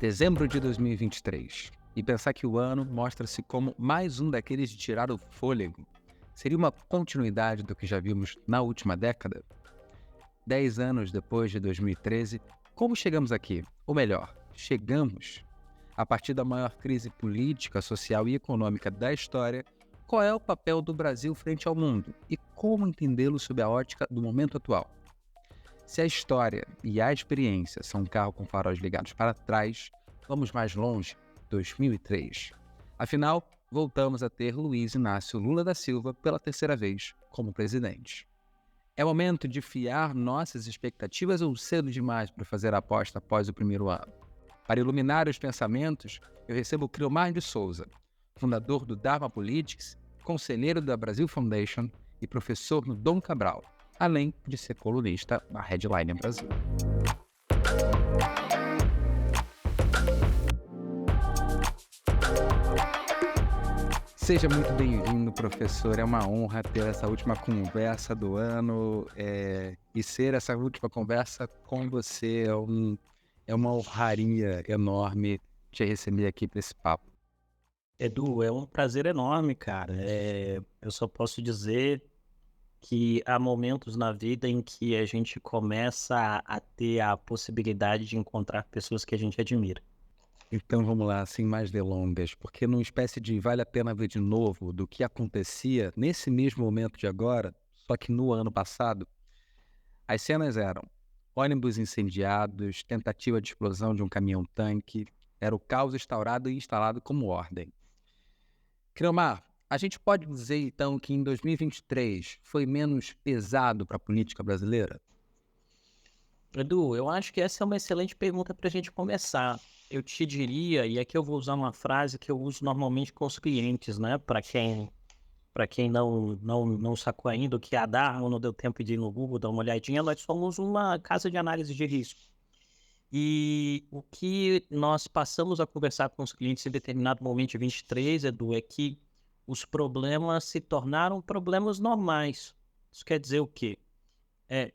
Dezembro de 2023. E pensar que o ano mostra-se como mais um daqueles de tirar o fôlego. Seria uma continuidade do que já vimos na última década? 10 anos depois de 2013, como chegamos aqui? Ou melhor, chegamos? A partir da maior crise política, social e econômica da história, qual é o papel do Brasil frente ao mundo? E como entendê-lo sob a ótica do momento atual? Se a história e a experiência são um carro com faróis ligados para trás, vamos mais longe, 2003. Afinal, voltamos a ter Luiz Inácio Lula da Silva pela terceira vez como presidente. É momento de fiar nossas expectativas ou cedo demais para fazer a aposta após o primeiro ano? Para iluminar os pensamentos, eu recebo Criomar de Souza, fundador do Dharma Politics, conselheiro da Brasil Foundation e professor no Dom Cabral, além de ser colunista na Headline Brasil. Seja muito bem-vindo, professor. É uma honra ter essa última conversa do ano e ser essa última conversa com você. É uma honraria enorme te receber aqui para esse papo. Edu, é um prazer enorme, cara. Eu só posso dizer que há momentos na vida em que a gente começa a ter a possibilidade de encontrar pessoas que a gente admira. Então vamos lá, sem mais delongas, porque numa espécie de vale a pena ver de novo do que acontecia nesse mesmo momento de agora, só que no ano passado, as cenas eram ônibus incendiados, tentativa de explosão de um caminhão-tanque, era o caos instaurado e instalado como ordem. Criomar, a gente pode dizer então que em 2023 foi menos pesado para a política brasileira? Edu, eu acho que essa é uma excelente pergunta para a gente começar. Eu te diria, e aqui eu vou usar uma frase que eu uso normalmente com os clientes, né? Para quem não sacou ainda o que é a Dharma, não deu tempo de ir no Google dar uma olhadinha, nós somos uma casa de análise de risco. E o que nós passamos a conversar com os clientes em determinado momento de 23, Edu, é que os problemas se tornaram problemas normais. Isso quer dizer o quê?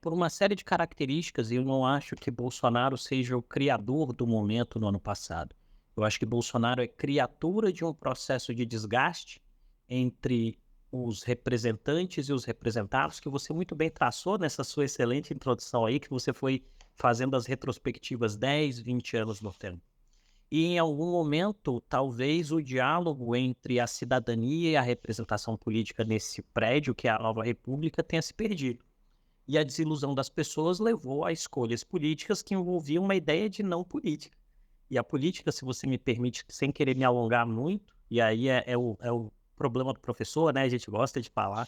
Por uma série de características, e eu não acho que Bolsonaro seja o criador do momento no ano passado. Eu acho que Bolsonaro é criatura de um processo de desgaste entre os representantes e os representados, que você muito bem traçou nessa sua excelente introdução aí, que você foi fazendo as retrospectivas 10, 20 anos no tempo. E em algum momento, talvez o diálogo entre a cidadania e a representação política nesse prédio, que é a Nova República, tenha se perdido. E a desilusão das pessoas levou a escolhas políticas que envolviam uma ideia de não política. E a política, se você me permite, sem querer me alongar muito, e aí é o problema do professor, né? A gente gosta de falar.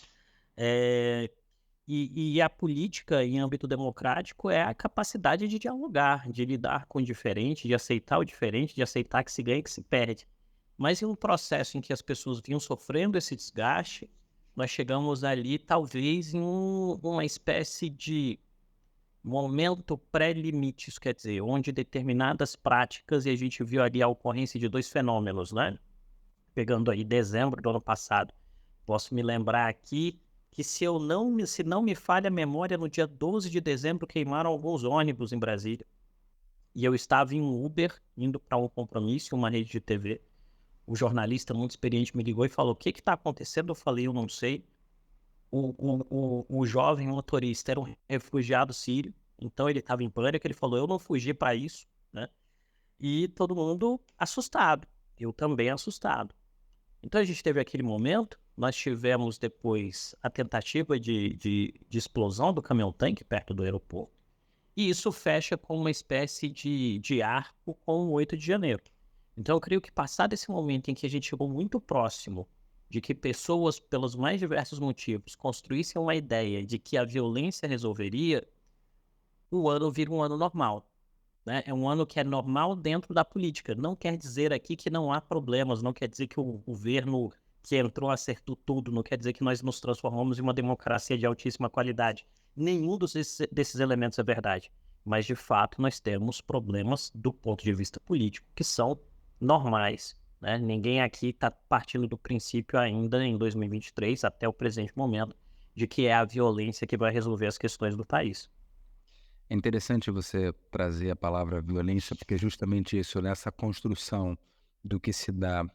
E a política, em âmbito democrático, é a capacidade de dialogar, de lidar com o diferente, de aceitar o diferente, de aceitar que se ganha e que se perde. Mas em um processo em que as pessoas vinham sofrendo esse desgaste, nós chegamos ali, talvez, em uma espécie de momento pré-limite, isso quer dizer, onde determinadas práticas, e a gente viu ali a ocorrência de dois fenômenos, né? Pegando aí dezembro do ano passado. Posso me lembrar aqui que se não me falha a memória, no dia 12 de dezembro queimaram alguns ônibus em Brasília. E eu estava em um Uber, indo para um compromisso, uma rede de TV. O jornalista muito experiente me ligou e falou: o que está acontecendo? Eu falei: eu não sei. O jovem motorista era um refugiado sírio, então ele estava em pânico, ele falou: eu não fugi para isso, né? E todo mundo assustado, eu também assustado. Então a gente teve aquele momento, nós tivemos depois a tentativa de explosão do caminhão-tanque perto do aeroporto, e isso fecha com uma espécie de arco com o 8 de janeiro. Então eu creio que passado esse momento em que a gente chegou muito próximo de que pessoas, pelos mais diversos motivos, construíssem uma ideia de que a violência resolveria, o ano vira um ano normal, né? É um ano que é normal dentro da política. Não quer dizer aqui que não há problemas, não quer dizer que o governo que entrou acertou tudo, não quer dizer que nós nos transformamos em uma democracia de altíssima qualidade. Nenhum desses elementos é verdade. Mas, de fato, nós temos problemas do ponto de vista político que são normais, né? Ninguém aqui está partindo do princípio ainda, em 2023, até o presente momento, de que é a violência que vai resolver as questões do país. É interessante você trazer a palavra violência, porque justamente isso, nessa construção do que se dá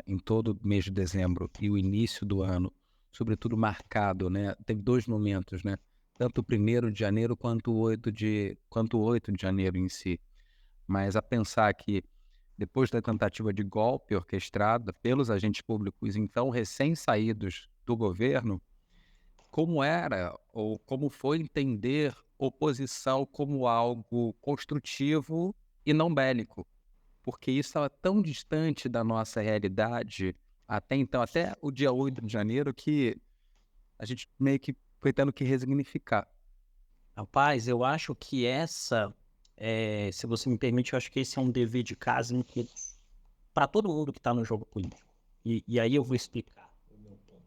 em todo mês de dezembro e o início do ano, sobretudo marcado, né? Teve 2 momentos, né? Tanto o 1º de janeiro quanto o 8 de janeiro em si. Mas a pensar que depois da tentativa de golpe orquestrada pelos agentes públicos, então recém-saídos do governo, como era ou como foi entender oposição como algo construtivo e não bélico, porque isso estava tão distante da nossa realidade até então, até o dia 8 de janeiro, que a gente meio que foi tendo que resignificar. Rapaz, eu acho que se você me permite, eu acho que esse é um dever de casa para todo mundo que está no jogo político. E aí eu vou explicar o meu ponto.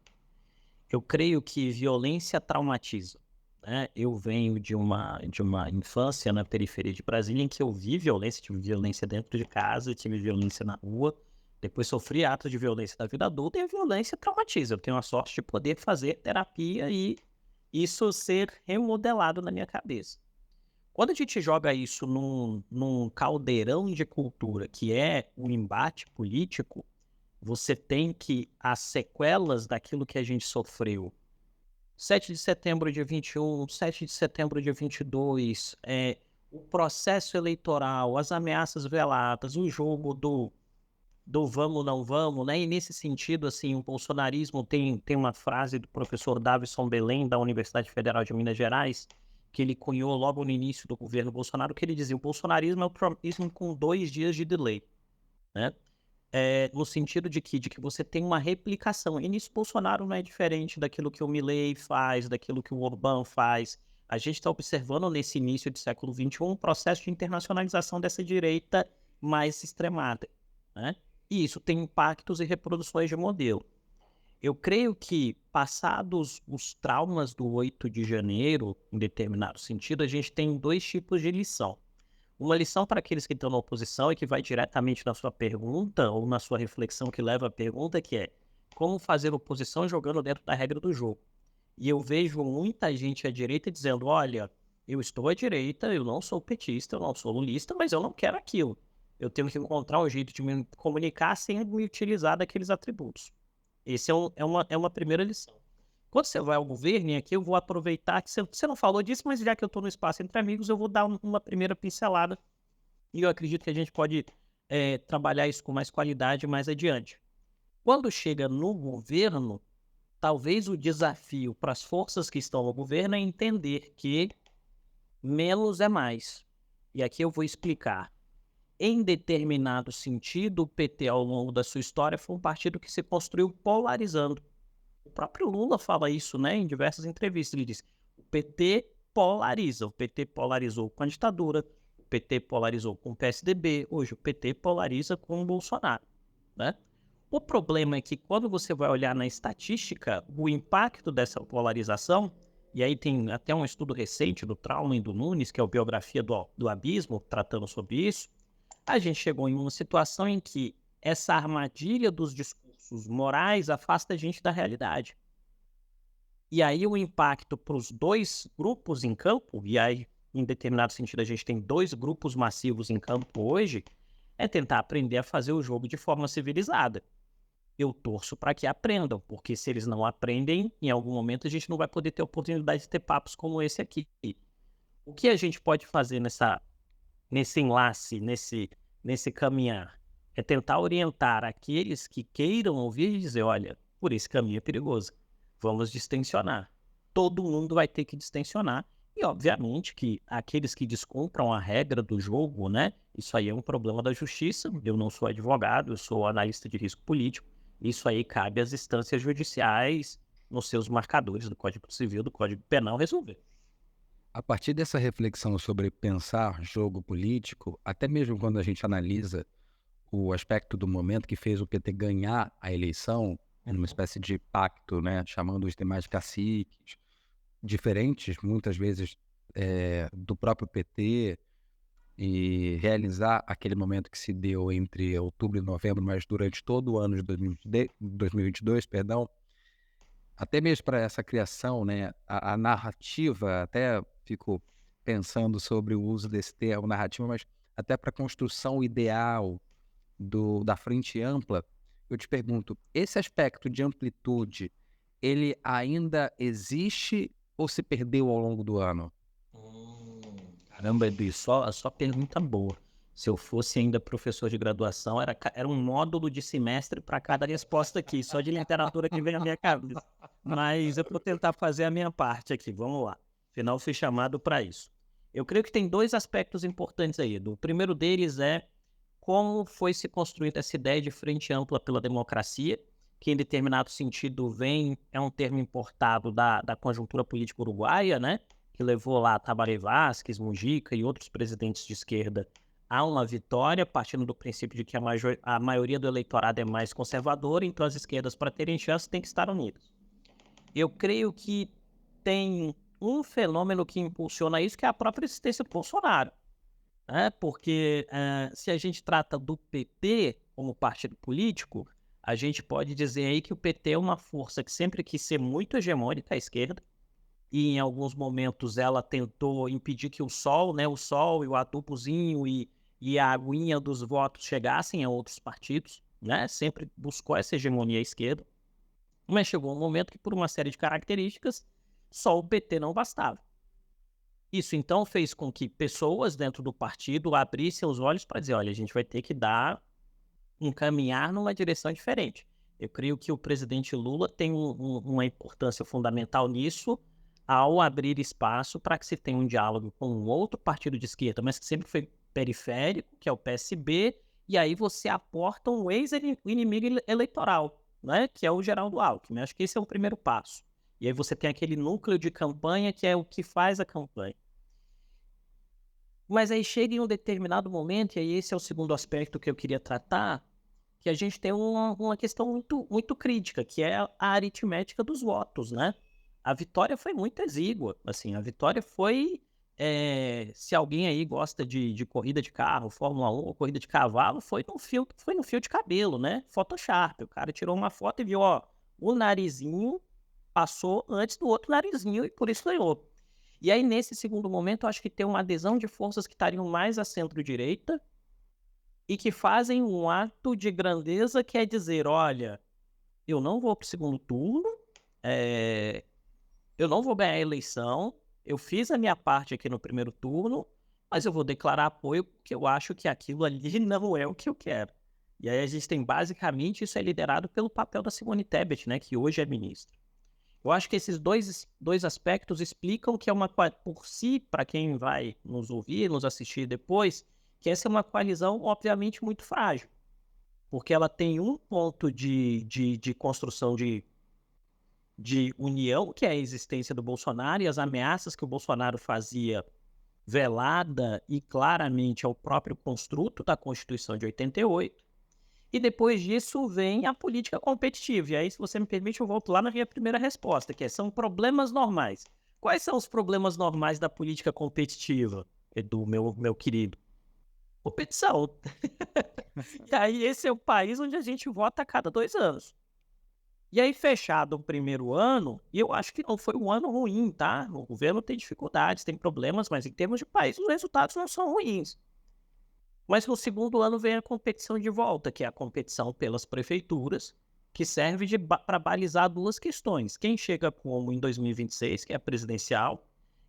Eu creio que violência traumatiza, né? Eu venho de uma infância na periferia de Brasília em que eu vi violência, tive violência dentro de casa, tive violência na rua, depois sofri atos de violência da vida adulta e a violência traumatiza. Eu tenho a sorte de poder fazer terapia e isso ser remodelado na minha cabeça. Quando a gente joga isso num caldeirão de cultura que é o embate político, você tem que as sequelas daquilo que a gente sofreu. 7 de setembro de 21, 7 de setembro de 22, o processo eleitoral, as ameaças veladas, o jogo do vamos, não vamos, né? E nesse sentido, assim, o bolsonarismo tem uma frase do professor Davison Belém, da Universidade Federal de Minas Gerais, que ele cunhou logo no início do governo Bolsonaro, que ele dizia: o bolsonarismo é o trumpismo com 2 dias de delay, né? No sentido de que você tem uma replicação. E nisso Bolsonaro não é diferente daquilo que o Milei faz, daquilo que o Orbán faz. A gente está observando nesse início do século XXI um processo de internacionalização dessa direita mais extremada, né? E isso tem impactos e reproduções de modelo. Eu creio que, passados os traumas do 8 de janeiro, em determinado sentido, a gente tem 2 tipos de lição. Uma lição para aqueles que estão na oposição e que vai diretamente na sua pergunta ou na sua reflexão que leva à pergunta, que é como fazer oposição jogando dentro da regra do jogo. E eu vejo muita gente à direita dizendo: olha, eu estou à direita, eu não sou petista, eu não sou lulista, mas eu não quero aquilo. Eu tenho que encontrar um jeito de me comunicar sem me utilizar daqueles atributos. Esse é uma primeira lição. Quando você vai ao governo, e aqui eu vou aproveitar que você não falou disso, mas já que eu estou no espaço entre amigos, eu vou dar uma primeira pincelada e eu acredito que a gente pode trabalhar isso com mais qualidade mais adiante. Quando chega no governo, talvez o desafio para as forças que estão no governo é entender que menos é mais. E aqui eu vou explicar. Em determinado sentido, o PT, ao longo da sua história, foi um partido que se construiu polarizando. O próprio Lula fala isso, né, em diversas entrevistas. Ele diz: o PT polariza. O PT polarizou com a ditadura, o PT polarizou com o PSDB, hoje o PT polariza com o Bolsonaro, né? O problema é que quando você vai olhar na estatística, o impacto dessa polarização, e aí tem até um estudo recente do Trauman e do Nunes, que é a biografia do Abismo, tratando sobre isso, a gente chegou em uma situação em que essa armadilha dos discursos morais afasta a gente da realidade. E aí o impacto para os 2 grupos em campo, e aí em determinado sentido a gente tem 2 grupos massivos em campo hoje, é tentar aprender a fazer o jogo de forma civilizada. Eu torço para que aprendam, porque se eles não aprendem, em algum momento a gente não vai poder ter oportunidade de ter papos como esse aqui. O que a gente pode fazer nesse enlace, nesse caminhar? É tentar orientar aqueles que queiram ouvir e dizer: olha, por esse caminho é perigoso, vamos distensionar. Todo mundo vai ter que distensionar. E, obviamente, que aqueles que descumpram a regra do jogo, né? Isso aí é um problema da justiça. Eu não sou advogado, eu sou analista de risco político. Isso aí cabe às instâncias judiciais, nos seus marcadores do Código Civil, do Código Penal, resolver. A partir dessa reflexão sobre pensar jogo político, até mesmo quando a gente analisa o aspecto do momento que fez o PT ganhar a eleição, numa espécie de pacto, né, chamando os demais caciques, diferentes, muitas vezes, do próprio PT, e realizar aquele momento que se deu entre outubro e novembro, mas durante todo o ano de 2022, perdão, até mesmo para essa criação, né, a narrativa, até fico pensando sobre o uso desse termo narrativa, mas até para a construção ideal da frente ampla, eu te pergunto, esse aspecto de amplitude, ele ainda existe ou se perdeu ao longo do ano? Hum, Caramba, Edu, só pergunta boa. Se eu fosse ainda professor de graduação, era um módulo de semestre para cada resposta aqui, só de literatura que vem à minha cabeça. Mas eu vou tentar fazer a minha parte aqui, vamos lá. Afinal, fui chamado para isso. Eu creio que tem dois aspectos importantes aí, Edu. O primeiro deles é como foi se construída essa ideia de frente ampla pela democracia, que em determinado sentido é um termo importado da conjuntura política uruguaia, né? Que levou lá Tabaré Vázquez, Mujica e outros presidentes de esquerda a uma vitória, partindo do princípio de que a maioria do eleitorado é mais conservadora, então as esquerdas, para terem chance, têm que estar unidas. Eu creio que tem um fenômeno que impulsiona isso, que é a própria existência do Bolsonaro. Porque se a gente trata do PT como partido político, a gente pode dizer aí que o PT é uma força que sempre quis ser muito hegemônica à esquerda, e em alguns momentos ela tentou impedir que o Sol, né, o Sol e o adubozinho e a aguinha dos votos chegassem a outros partidos, né, sempre buscou essa hegemonia à esquerda, mas chegou um momento que por uma série de características, só o PT não bastava. Isso então fez com que pessoas dentro do partido abrissem os olhos para dizer, olha, a gente vai ter que caminhar numa direção diferente. Eu creio que o presidente Lula tem uma importância fundamental nisso, ao abrir espaço para que se tenha um diálogo com um outro partido de esquerda, mas que sempre foi periférico, que é o PSB, e aí você aporta um ex-inimigo eleitoral, né, que é o Geraldo Alckmin. Acho que esse é o primeiro passo. E aí você tem aquele núcleo de campanha que é o que faz a campanha. Mas aí chega em um determinado momento, e aí esse é o segundo aspecto que eu queria tratar, que a gente tem uma questão muito, muito crítica, que é a aritmética dos votos, né? A vitória foi muito exígua, assim, a vitória foi... se alguém aí gosta de corrida de carro, Fórmula 1 ou corrida de cavalo, foi no fio de cabelo, né? Photoshop, o cara tirou uma foto e viu, ó, o narizinho passou antes do outro narizinho e por isso ganhou. E aí, nesse segundo momento, eu acho que tem uma adesão de forças que estariam mais à centro-direita e que fazem um ato de grandeza, que é dizer, olha, eu não vou para o segundo turno, eu não vou ganhar a eleição, eu fiz a minha parte aqui no primeiro turno, mas eu vou declarar apoio porque eu acho que aquilo ali não é o que eu quero. E aí a gente tem, basicamente, isso é liderado pelo papel da Simone Tebet, né, que hoje é ministra. Eu acho que esses dois aspectos explicam que é por si, para quem vai nos ouvir, nos assistir depois, que essa é uma coalizão, obviamente, muito frágil. Porque ela tem um ponto de construção de união, que é a existência do Bolsonaro e as ameaças que o Bolsonaro fazia velada e claramente ao próprio construto da Constituição de 88. E depois disso vem a política competitiva. E aí, se você me permite, eu volto lá na minha primeira resposta, que são problemas normais. Quais são os problemas normais da política competitiva, Edu, meu querido? Competição. E aí, esse é o país onde a gente vota a cada 2 anos. E aí, fechado o primeiro ano, e eu acho que não foi um ano ruim, tá? O governo tem dificuldades, tem problemas, mas em termos de país, os resultados não são ruins. Mas no segundo ano vem a competição de volta, que é a competição pelas prefeituras, que serve para balizar duas questões. Quem chega como em 2026, que é a presidencial,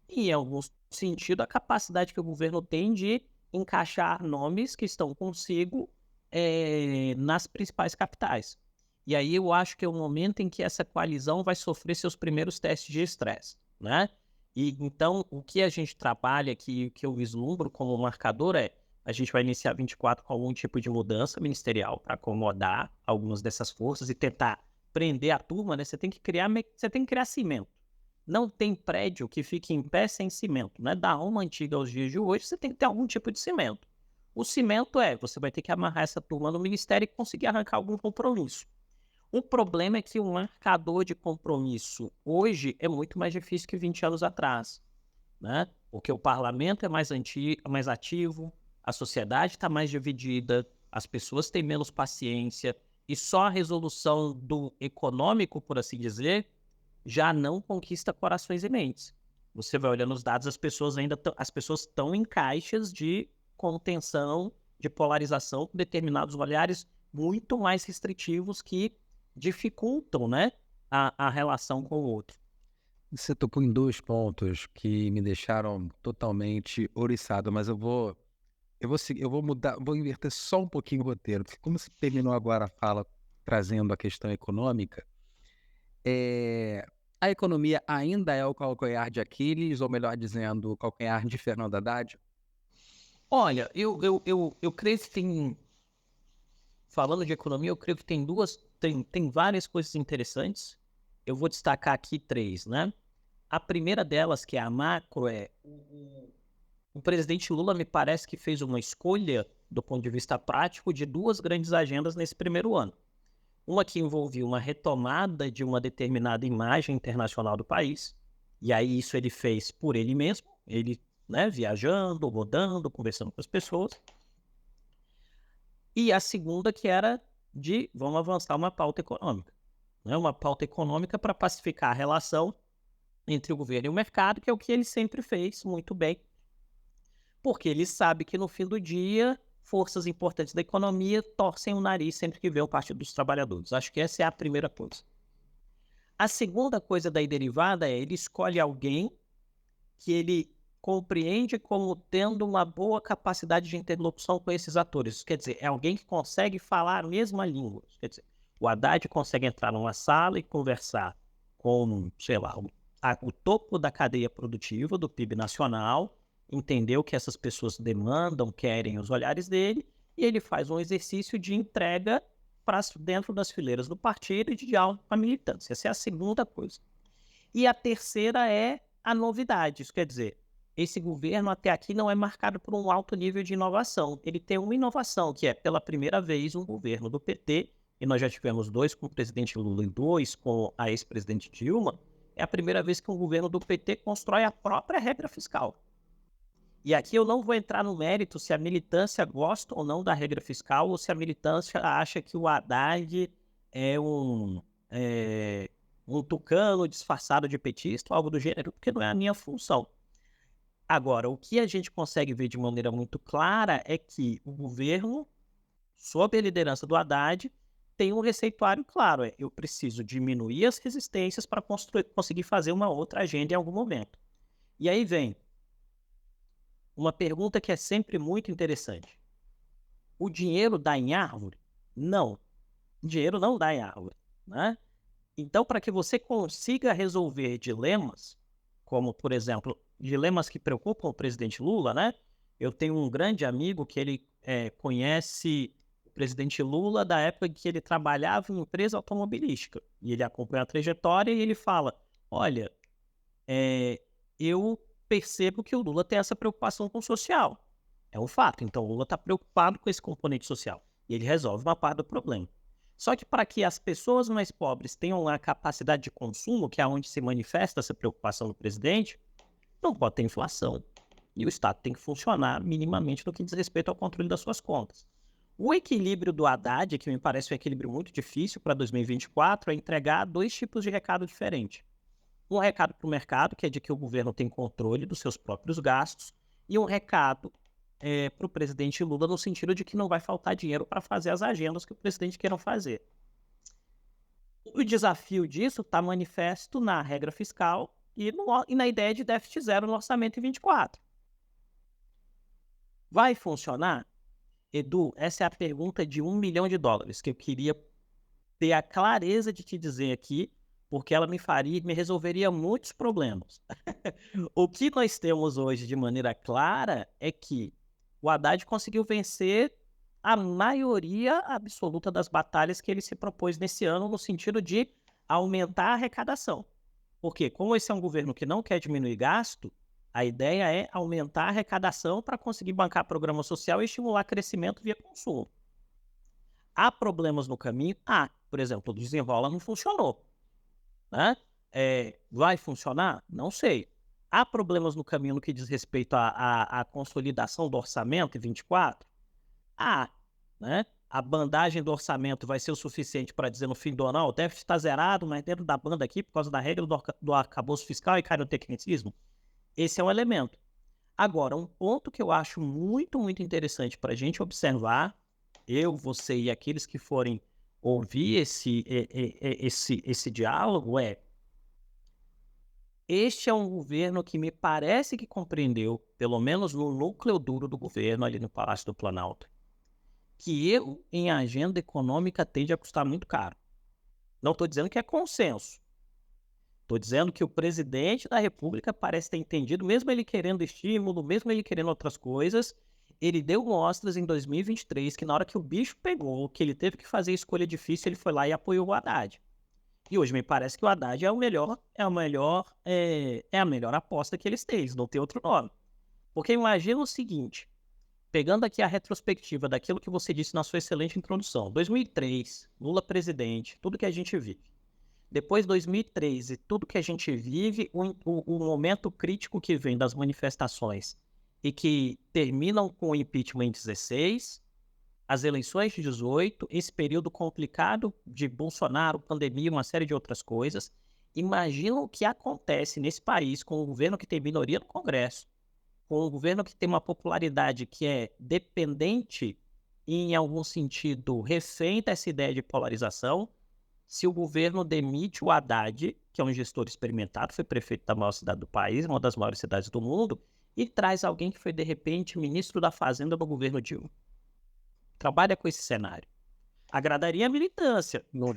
e em algum sentido a capacidade que o governo tem de encaixar nomes que estão consigo nas principais capitais. E aí eu acho que é o momento em que essa coalizão vai sofrer seus primeiros testes de estresse, né? E então o que a gente trabalha aqui, o que eu vislumbro como marcador a gente vai iniciar 24 com algum tipo de mudança ministerial para acomodar algumas dessas forças e tentar prender a turma, né? Você tem que criar cimento. Não tem prédio que fique em pé sem cimento, né? Da Roma antiga aos dias de hoje, você tem que ter algum tipo de cimento. O cimento você vai ter que amarrar essa turma no ministério e conseguir arrancar algum compromisso. O problema é que o marcador de compromisso hoje é muito mais difícil que 20 anos atrás, né? Porque o parlamento é mais ativo, a sociedade está mais dividida, as pessoas têm menos paciência e só a resolução do econômico, por assim dizer, já não conquista corações e mentes. você vai olhando os dados, as pessoas estão em caixas de contenção, de polarização, com determinados olhares muito mais restritivos que dificultam, né, a relação com o outro. Você tocou em 2 pontos que me deixaram totalmente ouriçado, mas eu vou mudar, vou inverter só um pouquinho o roteiro, porque como você terminou agora a fala trazendo a questão econômica, eh, a economia ainda é o calcanhar de Aquiles, ou melhor dizendo, o calcanhar de Fernando Haddad? Olha, eu creio que falando de economia, eu creio que tem várias coisas interessantes. Eu vou destacar aqui 3, né. A primeira delas, que é a macro, o presidente Lula me parece que fez uma escolha, do ponto de vista prático, de 2 grandes agendas nesse primeiro ano. Uma que envolvia uma retomada de uma determinada imagem internacional do país, e aí isso ele fez por ele mesmo, ele, né, viajando, rodando, conversando com as pessoas. E a segunda que era de vamos avançar uma pauta econômica, né, uma pauta econômica para pacificar a relação entre o governo e o mercado, que é o que ele sempre fez muito bem, porque ele sabe que no fim do dia, forças importantes da economia torcem o nariz sempre que vê o Partido dos Trabalhadores. Acho que essa é a primeira coisa. A segunda coisa daí derivada é ele escolhe alguém que ele compreende como tendo uma boa capacidade de interlocução com esses atores. Isso quer dizer, é alguém que consegue falar a mesma língua. Isso quer dizer, o Haddad consegue entrar numa sala e conversar com, sei lá, o topo da cadeia produtiva do PIB nacional, entender o que essas pessoas demandam, querem, os olhares dele, e ele faz um exercício de entrega para dentro das fileiras do partido e de diálogo com a militância. Essa é a segunda coisa. E a terceira é a novidade. Isso quer dizer, esse governo até aqui não é marcado por um alto nível de inovação. Ele tem uma inovação, que é, pela primeira vez, um governo do PT, e nós já tivemos 2 com o presidente Lula e 2 com a ex-presidente Dilma, é a primeira vez que um governo do PT constrói a própria regra fiscal. E aqui eu não vou entrar no mérito se a militância gosta ou não da regra fiscal, ou se a militância acha que o Haddad é um tucano disfarçado de petista ou algo do gênero, porque não é a minha função. Agora, o que a gente consegue ver de maneira muito clara é que o governo, sob a liderança do Haddad, tem um receituário claro. Eu preciso diminuir as resistências para conseguir fazer uma outra agenda em algum momento. E aí vem uma pergunta que é sempre muito interessante. O dinheiro dá em árvore? Não. O dinheiro não dá em árvore, né? Então, para que você consiga resolver dilemas, como, por exemplo, dilemas que preocupam o presidente Lula, né? Eu tenho um grande amigo que ele conhece o presidente Lula da época em que ele trabalhava em empresa automobilística. E ele acompanha a trajetória e ele fala, olha, eu percebo que o Lula tem essa preocupação com o social. É um fato. Então, o Lula está preocupado com esse componente social. E ele resolve uma parte do problema. Só que para que as pessoas mais pobres tenham a capacidade de consumo, que é onde se manifesta essa preocupação do presidente, não pode ter inflação. E o Estado tem que funcionar minimamente no que diz respeito ao controle das suas contas. O equilíbrio do Haddad, que me parece um equilíbrio muito difícil para 2024, é entregar 2 tipos de recado diferentes. Um recado para o mercado, que é de que o governo tem controle dos seus próprios gastos, e um recado para o presidente Lula no sentido de que não vai faltar dinheiro para fazer as agendas que o presidente queira fazer. O desafio disso está manifesto na regra fiscal e na ideia de déficit zero no orçamento em 24. Vai funcionar? Edu, essa é a pergunta de $1 milhão que eu queria ter a clareza de te dizer aqui, porque ela me resolveria muitos problemas. O que nós temos hoje de maneira clara é que o Haddad conseguiu vencer a maioria absoluta das batalhas que ele se propôs nesse ano, no sentido de aumentar a arrecadação. Porque, como esse é um governo que não quer diminuir gasto, a ideia é aumentar a arrecadação para conseguir bancar programa social e estimular crescimento via consumo. Há problemas no caminho? Por exemplo, o Desenrola não funcionou, né? Vai funcionar? Não sei. Há problemas no caminho no que diz respeito à consolidação do orçamento em 24? Né? A bandagem do orçamento vai ser o suficiente para dizer no fim do ano, o déficit está zerado, mas dentro da banda aqui, por causa da regra do arcabouço fiscal e cai no tecnicismo? Esse é um elemento. Agora, um ponto que eu acho muito, muito interessante para a gente observar, eu, você e aqueles que forem ouvir esse diálogo este é um governo que me parece que compreendeu, pelo menos no núcleo duro do governo ali no Palácio do Planalto, que erro em agenda econômica tende a custar muito caro. Não estou dizendo que é consenso. Estou dizendo que o presidente da República parece ter entendido, mesmo ele querendo estímulo, mesmo ele querendo outras coisas, ele deu mostras em 2023 que na hora que o bicho pegou, que ele teve que fazer escolha difícil, ele foi lá e apoiou o Haddad. E hoje me parece que o Haddad é a melhor aposta que eles têm, eles não tem outro nome. Porque imagina o seguinte, pegando aqui a retrospectiva daquilo que você disse na sua excelente introdução, 2003, Lula presidente, tudo que a gente vive. Depois de 2013, tudo que a gente vive, o momento crítico que vem das manifestações e que terminam com o impeachment em 16, as eleições de 18, esse período complicado de Bolsonaro, pandemia, uma série de outras coisas. Imagina o que acontece nesse país com um governo que tem minoria no Congresso, com um governo que tem uma popularidade que é dependente e, em algum sentido, refém dessa ideia de polarização. Se o governo demite o Haddad, que é um gestor experimentado, foi prefeito da maior cidade do país, uma das maiores cidades do mundo, e traz alguém que foi, de repente, ministro da Fazenda no governo Dilma. Trabalha com esse cenário. Agradaria a militância. Não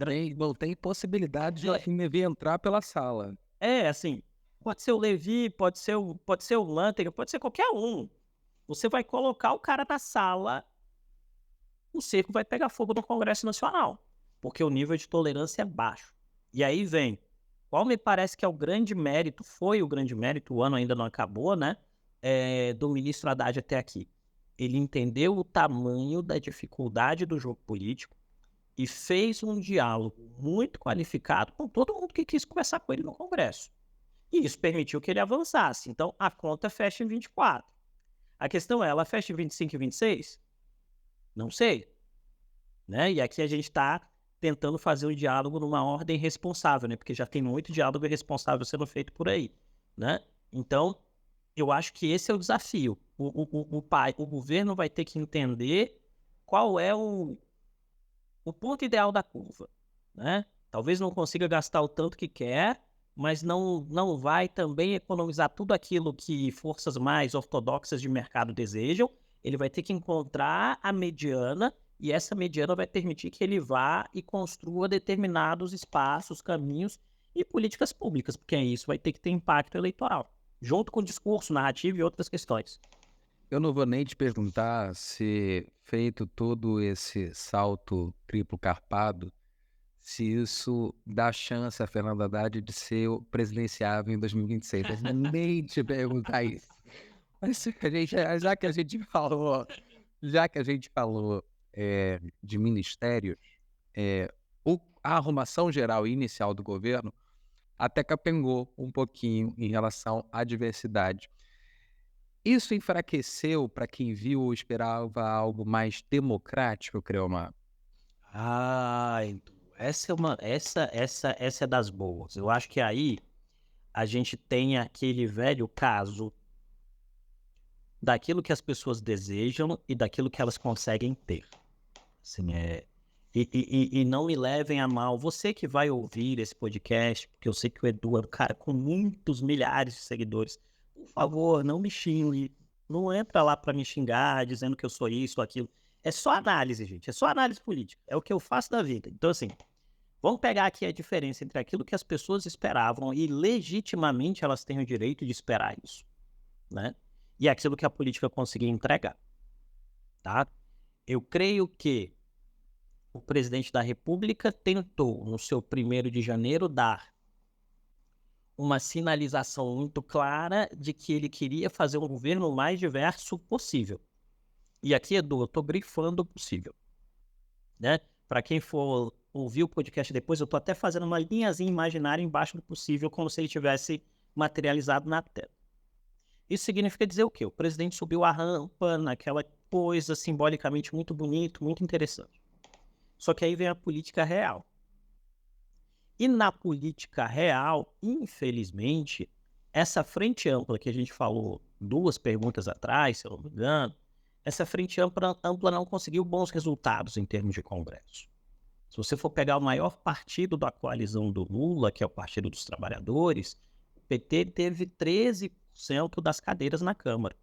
tem possibilidade de me entrar pela sala. Assim, pode ser o Levi, pode ser o Manteiga, pode ser qualquer um. Você vai colocar o cara na sala, o cerco vai pegar fogo no Congresso Nacional, porque o nível de tolerância é baixo. E aí vem, qual me parece que é o grande mérito, foi o grande mérito, o ano ainda não acabou, né, do ministro Haddad até aqui. Ele entendeu o tamanho da dificuldade do jogo político e fez um diálogo muito qualificado com todo mundo que quis conversar com ele no Congresso. E isso permitiu que ele avançasse. Então, a conta fecha em 24. A questão é, ela fecha em 25 e 26? Não sei. Né? E aqui a gente está tentando fazer um diálogo numa ordem responsável, né? Porque já tem muito diálogo irresponsável sendo feito por aí. Né? Então, eu acho que esse é o desafio. O governo vai ter que entender qual é o ponto ideal da curva. Né? Talvez não consiga gastar o tanto que quer, mas não vai também economizar tudo aquilo que forças mais ortodoxas de mercado desejam. Ele vai ter que encontrar a mediana, e essa mediana vai permitir que ele vá e construa determinados espaços, caminhos e políticas públicas, porque isso vai ter que ter impacto eleitoral, junto com discurso, narrativa e outras questões. Eu não vou nem te perguntar se, feito todo esse salto triplo carpado, se isso dá chance a Fernando Haddad de ser o presidenciável em 2026. Eu não vou nem te perguntar isso. Mas já que a gente falou de ministérios, a arrumação geral e inicial do governo até capengou um pouquinho em relação à diversidade. Isso enfraqueceu para quem viu ou esperava algo mais democrático, Creomar? Então, essa é das boas. Eu acho que aí a gente tem aquele velho caso daquilo que as pessoas desejam e daquilo que elas conseguem ter. Assim, e não me levem a mal. Você que vai ouvir esse podcast, porque eu sei que o Edu é um cara com muitos milhares de seguidores. Por favor, não me xingue. Não entra lá para me xingar, dizendo que eu sou isso ou aquilo. É só análise, gente. É só análise política. É o que eu faço da vida. Então, assim, vamos pegar aqui a diferença entre aquilo que as pessoas esperavam e legitimamente elas têm o direito de esperar isso, né? E aquilo que a política conseguia entregar, tá? Eu creio que o presidente da República tentou, no seu 1º de janeiro, dar uma sinalização muito clara de que ele queria fazer um governo o mais diverso possível. E aqui, Edu, eu estou grifando o possível. Né? Para quem for ouvir o podcast depois, eu estou até fazendo uma linhazinha imaginária embaixo do possível, como se ele tivesse materializado na tela. Isso significa dizer o quê? O presidente subiu a rampa naquela coisa simbolicamente muito bonito, muito interessante. Só que aí vem a política real. E na política real, infelizmente, essa frente ampla que a gente falou 2 perguntas atrás, se eu não me engano, essa frente ampla não conseguiu bons resultados em termos de Congresso. Se você for pegar o maior partido da coalizão do Lula, que é o Partido dos Trabalhadores, o PT teve 13% das cadeiras na Câmara,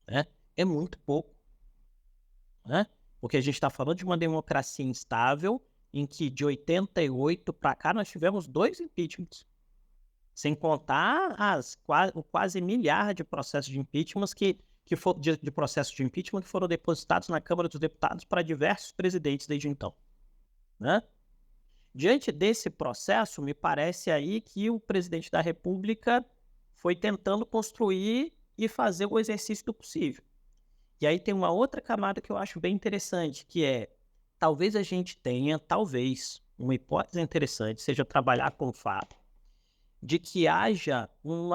né? É muito pouco, né? Porque a gente está falando de uma democracia instável em que de 88 para cá nós tivemos 2 impeachments, sem contar o quase milhar de processos de impeachment de processos de impeachment que foram depositados na Câmara dos Deputados para diversos presidentes desde então, né? Diante desse processo, me parece aí que o presidente da República foi tentando construir e fazer o exercício do possível. E aí tem uma outra camada que eu acho bem interessante, que é, talvez a gente tenha, uma hipótese interessante, seja trabalhar com o fato de que haja um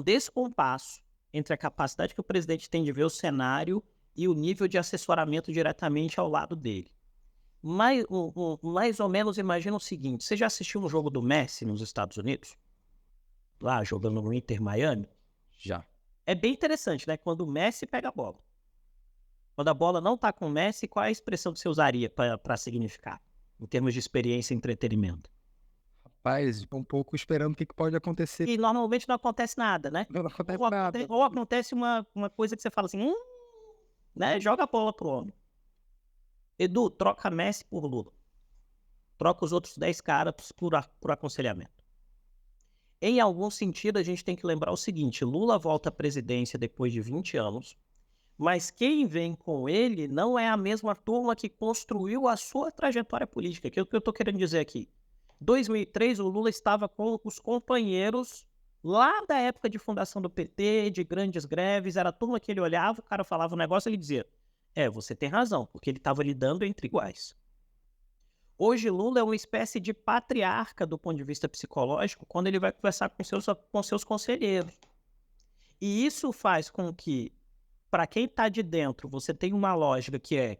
descompasso entre a capacidade que o presidente tem de ver o cenário e o nível de assessoramento diretamente ao lado dele. Mais ou menos imagina o seguinte, você já assistiu um jogo do Messi nos Estados Unidos? Lá, jogando no Inter Miami? Já. É bem interessante, né? Quando o Messi pega a bola. Quando a bola não tá com o Messi, qual é a expressão que você usaria para significar? Em termos de experiência e entretenimento? Rapaz, um pouco esperando o que pode acontecer. E normalmente não acontece nada, né? Não acontece Ou nada. acontece uma coisa que você fala assim, né? Joga a bola pro homem. Edu, troca Messi por Lula. Troca os outros 10 caras por aconselhamento. Em algum sentido, a gente tem que lembrar o seguinte, Lula volta à presidência depois de 20 anos, mas quem vem com ele não é a mesma turma que construiu a sua trajetória política, que é o que eu estou querendo dizer aqui. Em 2003, o Lula estava com os companheiros lá da época de fundação do PT, de grandes greves, era a turma que ele olhava, o cara falava um negócio e ele dizia, você tem razão, porque ele estava lidando entre iguais. Hoje, Lula é uma espécie de patriarca do ponto de vista psicológico quando ele vai conversar com seus conselheiros. E isso faz com que, para quem está de dentro, você tenha uma lógica que é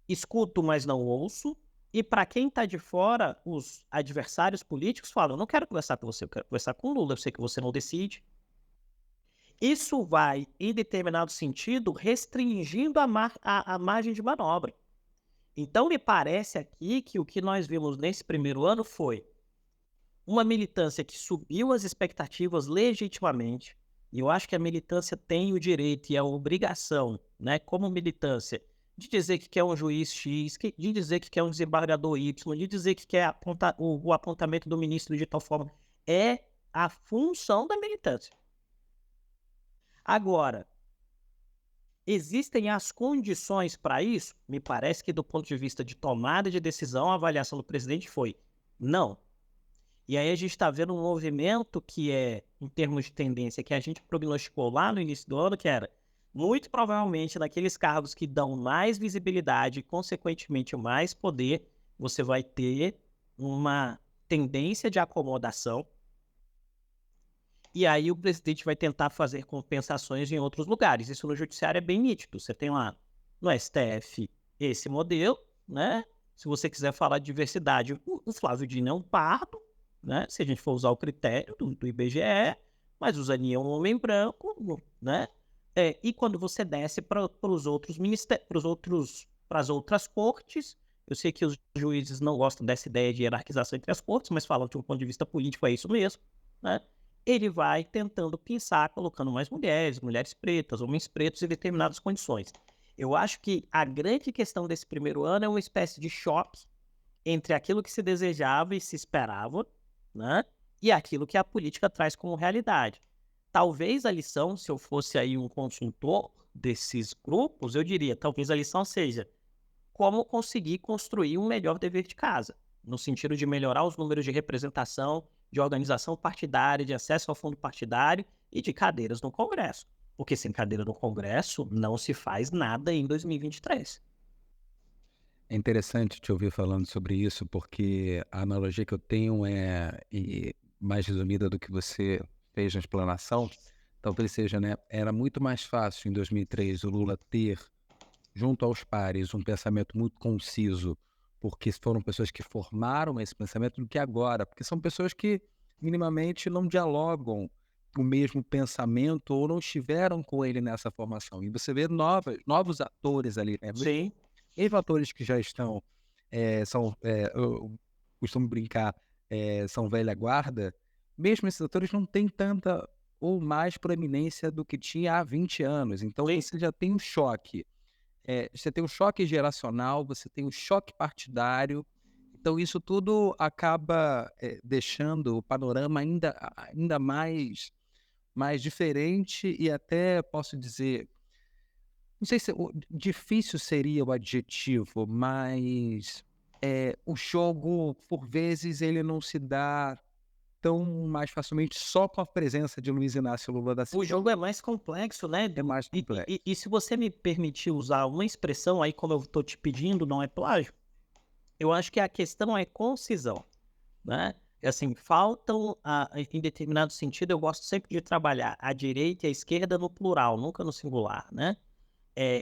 escuto, mas não ouço, e para quem está de fora, os adversários políticos falam, eu não quero conversar com você, eu quero conversar com o Lula, eu sei que você não decide. Isso vai, em determinado sentido, restringindo a margem de manobra. Então, me parece aqui que o que nós vimos nesse primeiro ano foi uma militância que subiu as expectativas legitimamente, e eu acho que a militância tem o direito e a obrigação, né, como militância, de dizer que quer um juiz X, de dizer que quer um desembargador Y, de dizer que quer o apontamento do ministro de tal forma. É a função da militância. Agora, existem as condições para isso? Me parece que do ponto de vista de tomada de decisão, a avaliação do presidente foi não. E aí a gente está vendo um movimento que é, em termos de tendência, que a gente prognosticou lá no início do ano, que era, muito provavelmente, naqueles cargos que dão mais visibilidade e, consequentemente, mais poder, você vai ter uma tendência de acomodação. E aí o presidente vai tentar fazer compensações em outros lugares. Isso no judiciário é bem nítido. Você tem lá no STF esse modelo, né? Se você quiser falar de diversidade, o Flávio Dino é um pardo, né? Se a gente for usar o critério do IBGE, mas o Zanin é um homem branco, né? E quando você desce para os outros ministérios, para as outras cortes, eu sei que os juízes não gostam dessa ideia de hierarquização entre as cortes, mas falando de um ponto de vista político é isso mesmo, né? Ele vai tentando pensar, colocando mais mulheres pretas, homens pretos em determinadas condições. Eu acho que a grande questão desse primeiro ano é uma espécie de choque entre aquilo que se desejava e se esperava, né, e aquilo que a política traz como realidade. Talvez a lição, se eu fosse aí um consultor desses grupos, eu diria, talvez a lição seja como conseguir construir um melhor dever de casa, no sentido de melhorar os números de representação, de organização partidária, de acesso ao fundo partidário e de cadeiras no Congresso. Porque sem cadeira no Congresso não se faz nada em 2023. É interessante te ouvir falando sobre isso, porque a analogia que eu tenho mais resumida do que você fez na explanação, talvez seja, né? Era muito mais fácil em 2003 o Lula ter, junto aos pares, um pensamento muito conciso porque foram pessoas que formaram esse pensamento, do que agora, porque são pessoas que minimamente não dialogam o mesmo pensamento ou não estiveram com ele nessa formação. E você vê novos atores ali, né? Sim. Mesmo atores que já estão, eu costumo brincar, são velha guarda, mesmo esses atores não têm tanta ou mais proeminência do que tinha há 20 anos. Então Sim. você já tem um choque. Você tem o choque geracional, você tem o choque partidário, então isso tudo acaba, deixando o panorama ainda mais diferente e até posso dizer, não sei se o difícil seria o adjetivo, mas, o jogo, por vezes, ele não se dá tão mais facilmente só com a presença de Luiz Inácio Lula da O Silva. jogo é mais complexo, né, É Edu? mais E complexo. e e se você me permitir usar uma expressão, aí como eu estou te pedindo, não é plágio, eu acho que a questão é concisão, né. É assim, faltam em determinado sentido, eu gosto sempre de trabalhar a direita e a esquerda no plural, nunca no singular, né.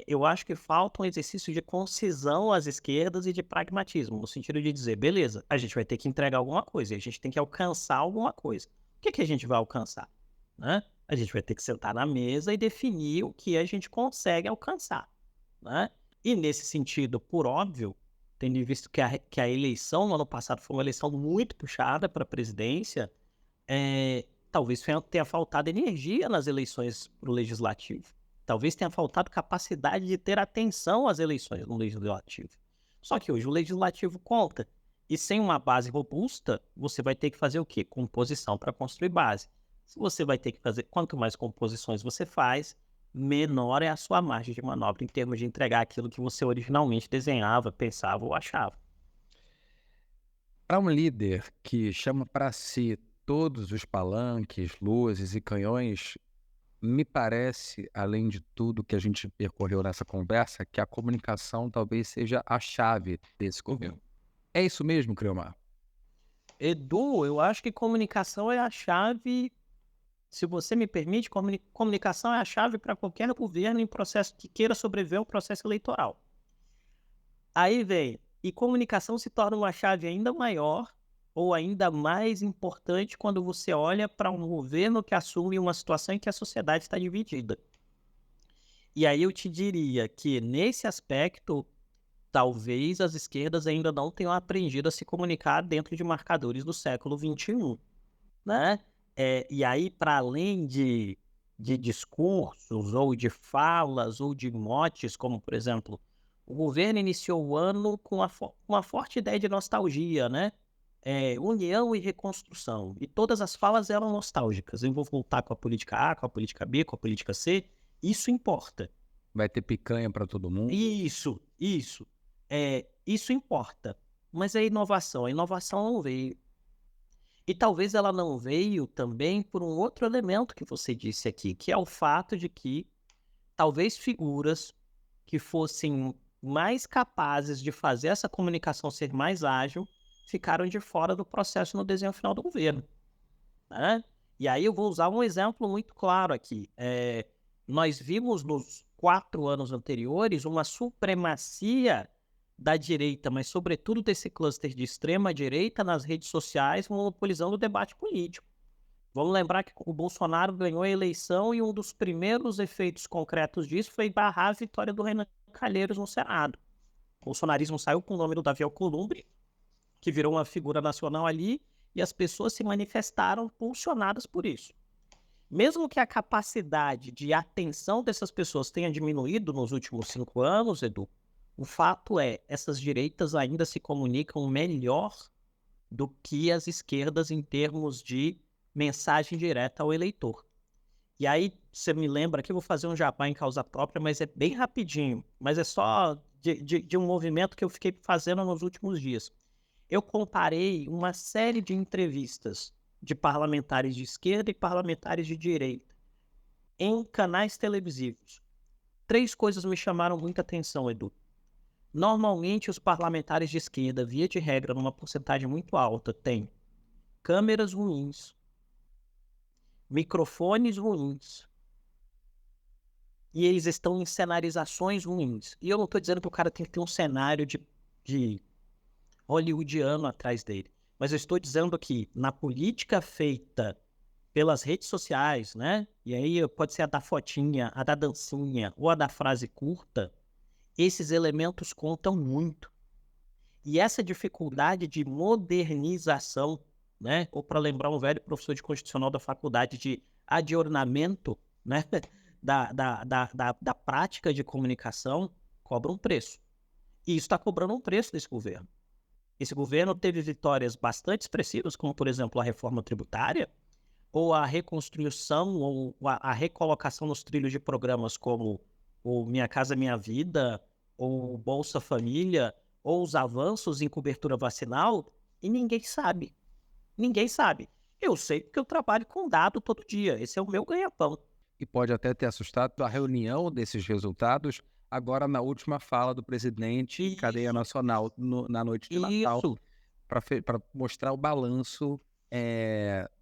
Eu acho que falta um exercício de concisão às esquerdas e de pragmatismo, no sentido de dizer: "Beleza, a gente vai ter que entregar alguma coisa e a gente tem que alcançar alguma coisa. O que que a gente vai alcançar?", né. A gente vai ter que sentar na mesa e definir o que a gente consegue alcançar, né. E nesse sentido, por óbvio, tendo em visto que a eleição no ano passado foi uma eleição muito puxada para a presidência, talvez tenha faltado energia nas eleições para o legislativo. Talvez tenha faltado capacidade de ter atenção às eleições no legislativo. Só que hoje o legislativo conta. E sem uma base robusta, você vai ter que fazer o quê? Composição para construir base. Se você vai ter que fazer, quanto mais composições você faz, menor é a sua margem de manobra em termos de entregar aquilo que você originalmente desenhava, pensava ou achava. Para um líder que chama para si todos os palanques, luzes e canhões, me parece, além de tudo que a gente percorreu nessa conversa, que a comunicação talvez seja a chave desse governo. É isso mesmo, Criomar? Edu, eu acho que comunicação é a chave. Se você me permite, comunicação é a chave para qualquer governo em processo que queira sobreviver ao processo eleitoral. Aí vem, e comunicação se torna uma chave ainda maior ou ainda mais importante quando você olha para um governo que assume uma situação em que a sociedade está dividida. E aí eu te diria que, nesse aspecto, talvez as esquerdas ainda não tenham aprendido a se comunicar dentro de marcadores do século XXI. Né? E aí, para além de discursos, ou de falas, ou de motes, como, por exemplo, o governo iniciou o ano com uma forte ideia de nostalgia, né? União e reconstrução. E todas as falas eram nostálgicas. Eu vou voltar com a política A, com a política B, com a política C. Isso importa. Vai ter picanha para todo mundo? Isso. Isso importa. Mas a inovação não veio. E talvez ela não veio também por um outro elemento que você disse aqui, que é o fato de que talvez figuras que fossem mais capazes de fazer essa comunicação ser mais ágil ficaram de fora do processo no desenho final do governo, né? E aí eu vou usar um exemplo muito claro aqui. Nós vimos nos 4 anos anteriores uma supremacia da direita, mas sobretudo desse cluster de extrema direita nas redes sociais, monopolizando o debate político. Vamos lembrar que o Bolsonaro ganhou a eleição e um dos primeiros efeitos concretos disso foi barrar a vitória do Renan Calheiros no Senado. O bolsonarismo saiu com o nome do Davi Alcolumbre, que virou uma figura nacional ali, e as pessoas se manifestaram pulsionadas por isso. Mesmo que a capacidade de atenção dessas pessoas tenha diminuído nos últimos 5 anos, Edu, o fato é, essas direitas ainda se comunicam melhor do que as esquerdas em termos de mensagem direta ao eleitor. E aí, você me lembra aqui, eu vou fazer um jabá em causa própria, mas é bem rapidinho, mas é só de um movimento que eu fiquei fazendo nos últimos dias. Eu comparei uma série de entrevistas de parlamentares de esquerda e parlamentares de direita em canais televisivos. 3 coisas me chamaram muita atenção, Edu. Normalmente, os parlamentares de esquerda, via de regra, numa porcentagem muito alta, têm câmeras ruins, microfones ruins, e eles estão em cenarizações ruins. E eu não estou dizendo que o cara tem que ter um cenário de hollywoodiano atrás dele. Mas eu estou dizendo que na política feita pelas redes sociais, né? E aí pode ser a da fotinha, a da dancinha ou a da frase curta, esses elementos contam muito. E essa dificuldade de modernização, né? Ou para lembrar um velho professor de constitucional da faculdade, de adornamento, né? Da prática de comunicação, cobra um preço. E isso está cobrando um preço desse governo. Esse governo teve vitórias bastante expressivas, como, por exemplo, a reforma tributária, ou a reconstrução, ou a recolocação nos trilhos de programas como o Minha Casa Minha Vida, ou o Bolsa Família, ou os avanços em cobertura vacinal, e ninguém sabe. Ninguém sabe. Eu sei porque eu trabalho com dado todo dia. Esse é o meu ganha-pão. E pode até ter assustado a reunião desses resultados agora na última fala do presidente em cadeia Isso, nacional na noite de Natal, isso. para mostrar o balanço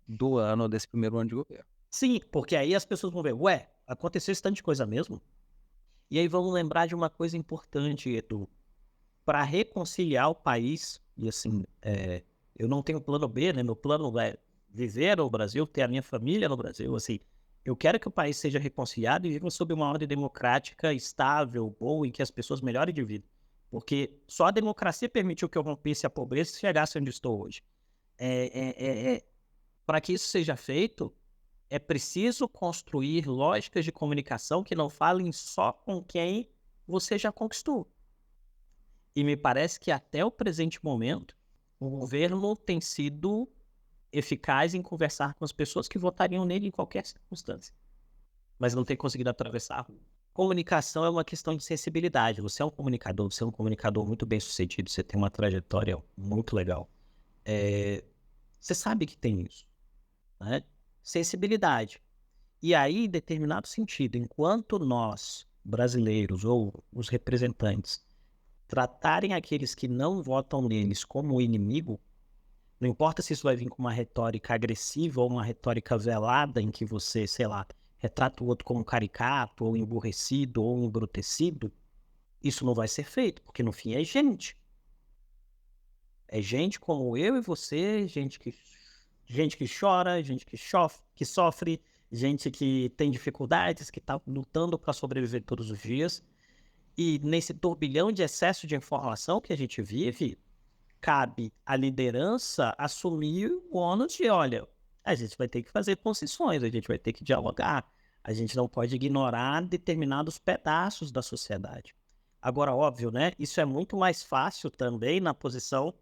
do ano, desse primeiro ano de governo. Sim, porque aí as pessoas vão ver, ué, aconteceu esse tanto de coisa mesmo? E aí vamos lembrar de uma coisa importante, Edu. Para reconciliar o país, e assim, eu não tenho plano B, né? Meu plano é viver no Brasil, ter a minha família no Brasil, assim. Eu quero que o país seja reconciliado e viva sob uma ordem democrática estável, boa, em que as pessoas melhorem de vida. Porque só a democracia permitiu que eu rompesse a pobreza e chegasse onde estou hoje. Para que isso seja feito, é preciso construir lógicas de comunicação que não falem só com quem você já conquistou. E me parece que até o presente momento, o governo tem sido eficaz em conversar com as pessoas que votariam nele em qualquer circunstância, mas não tem conseguido atravessar a rua. Comunicação é uma questão de sensibilidade. Você é um comunicador muito bem sucedido, você tem uma trajetória muito legal. Você sabe que tem isso, né? Sensibilidade. E aí, em determinado sentido, enquanto nós, brasileiros ou os representantes, tratarem aqueles que não votam neles como inimigo, não importa se isso vai vir com uma retórica agressiva ou uma retórica velada em que você, sei lá, retrata o outro como caricato, ou emburrecido, ou embrutecido, isso não vai ser feito, porque no fim é gente. É gente como eu e você, gente que chora, gente que sofre, gente que tem dificuldades, que está lutando para sobreviver todos os dias. E nesse turbilhão de excesso de informação que a gente vive, cabe à liderança assumir o ônus de, olha, a gente vai ter que fazer concessões, a gente vai ter que dialogar, a gente não pode ignorar determinados pedaços da sociedade. Agora, óbvio, né? Isso é muito mais fácil também na posição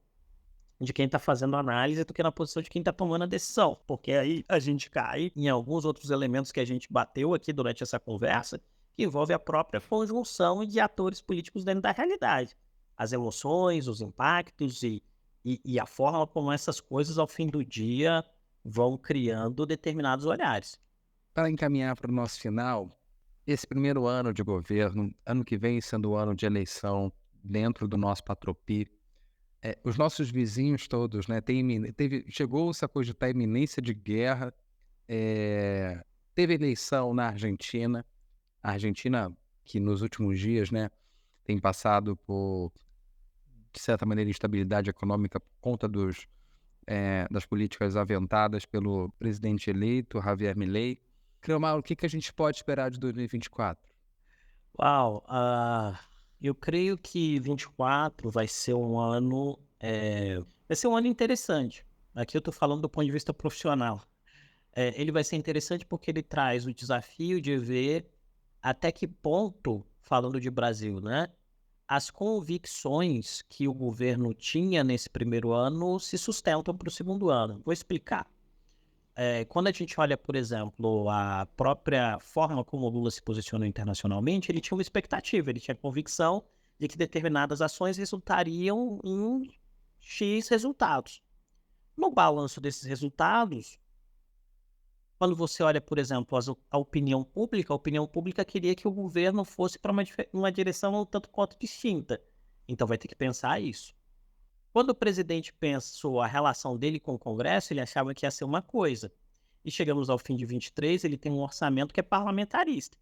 de quem está fazendo a análise do que na posição de quem está tomando a decisão, porque aí a gente cai em alguns outros elementos que a gente bateu aqui durante essa conversa, que envolve a própria conjunção de atores políticos dentro da realidade. As emoções, os impactos e a forma como essas coisas, ao fim do dia, vão criando determinados olhares. Para encaminhar para o nosso final, esse primeiro ano de governo, ano que vem sendo o ano de eleição dentro do nosso Patropi, os nossos vizinhos todos, né, chegou-se a cogitar a iminência de guerra, teve eleição na Argentina, a Argentina que nos últimos dias, né, tem passado por, de certa maneira, instabilidade econômica por conta das políticas aventadas pelo presidente eleito, Javier Milei. Cromar, o que a gente pode esperar de 2024? Uau, eu creio que 24 vai ser um ano, interessante. Aqui eu estou falando do ponto de vista profissional. Ele vai ser interessante porque ele traz o desafio de ver até que ponto, falando de Brasil, né, as convicções que o governo tinha nesse primeiro ano se sustentam para o segundo ano. Vou explicar. Quando a gente olha, por exemplo, a própria forma como o Lula se posicionou internacionalmente, ele tinha uma expectativa, ele tinha convicção de que determinadas ações resultariam em X resultados. No balanço desses resultados, quando você olha, por exemplo, a opinião pública queria que o governo fosse para uma direção um tanto quanto distinta. Então vai ter que pensar isso. Quando o presidente pensou a relação dele com o Congresso, ele achava que ia ser uma coisa. E chegamos ao fim de 23, ele tem um orçamento que é parlamentarista,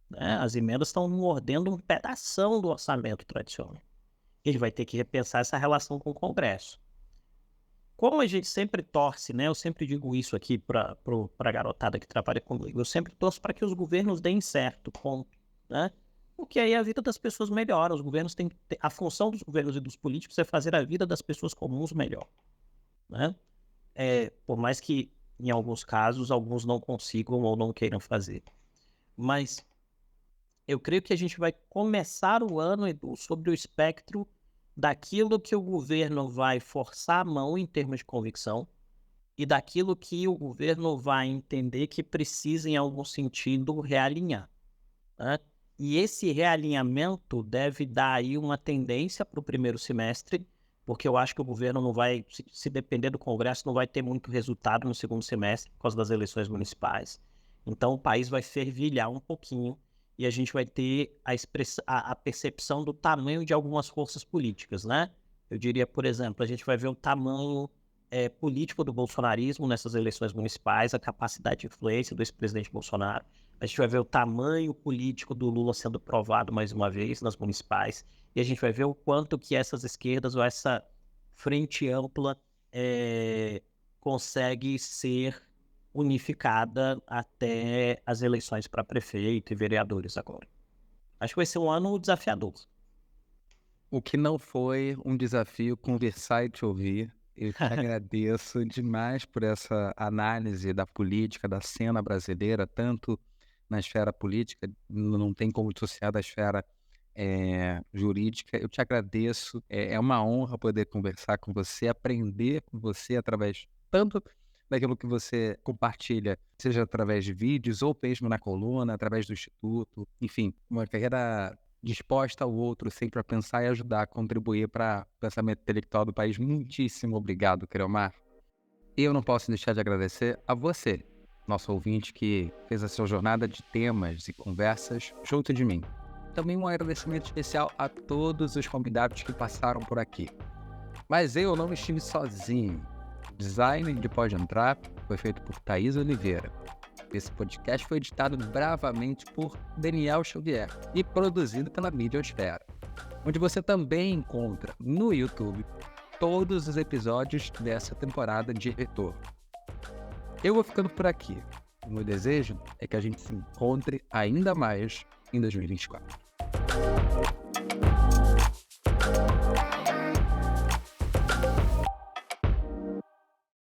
né? As emendas estão mordendo um pedação do orçamento tradicional. Ele vai ter que repensar essa relação com o Congresso. Como a gente sempre torce, né? Eu sempre digo isso aqui para a garotada que trabalha comigo. Eu sempre torço para que os governos deem certo, ponto, né? Porque aí a vida das pessoas melhora. Os governos têm a função dos governos e dos políticos é fazer a vida das pessoas comuns melhor, né? Por mais que em alguns casos alguns não consigam ou não queiram fazer. Mas eu creio que a gente vai começar o ano, Edu, sobre o espectro daquilo que o governo vai forçar a mão em termos de convicção e daquilo que o governo vai entender que precisa, em algum sentido, realinhar, né? E esse realinhamento deve dar aí uma tendência para o primeiro semestre, porque eu acho que o governo não vai, se depender do Congresso, não vai ter muito resultado no segundo semestre por causa das eleições municipais. Então o país vai fervilhar um pouquinho e a gente vai ter a percepção do tamanho de algumas forças políticas, né? Eu diria, por exemplo, a gente vai ver o tamanho político do bolsonarismo nessas eleições municipais, a capacidade de influência do ex-presidente Bolsonaro. A gente vai ver o tamanho político do Lula sendo provado mais uma vez nas municipais. E a gente vai ver o quanto que essas esquerdas ou essa frente ampla consegue ser unificada até as eleições para prefeito e vereadores agora. Acho que vai ser um ano desafiador. O que não foi um desafio conversar e te ouvir. Eu te agradeço demais por essa análise da política, da cena brasileira, tanto na esfera política, não tem como dissociar da esfera jurídica. Eu te agradeço, é uma honra poder conversar com você, aprender com você através tanto daquilo que você compartilha, seja através de vídeos ou mesmo na coluna, através do Instituto, enfim, uma carreira disposta ao outro, sempre a pensar e ajudar, contribuir para o pensamento intelectual do país. Muitíssimo obrigado, Creomar. Eu não posso deixar de agradecer a você, nosso ouvinte, que fez a sua jornada de temas e conversas junto de mim. Também um agradecimento especial a todos os convidados que passaram por aqui. Mas eu não estive sozinho. O design de Pode Entrar foi feito por Thaís Oliveira. Esse podcast foi editado bravamente por Daniel Xavier e produzido pela Midiosfera, onde você também encontra no YouTube todos os episódios dessa temporada de retorno. Eu vou ficando por aqui. O meu desejo é que a gente se encontre ainda mais em 2024.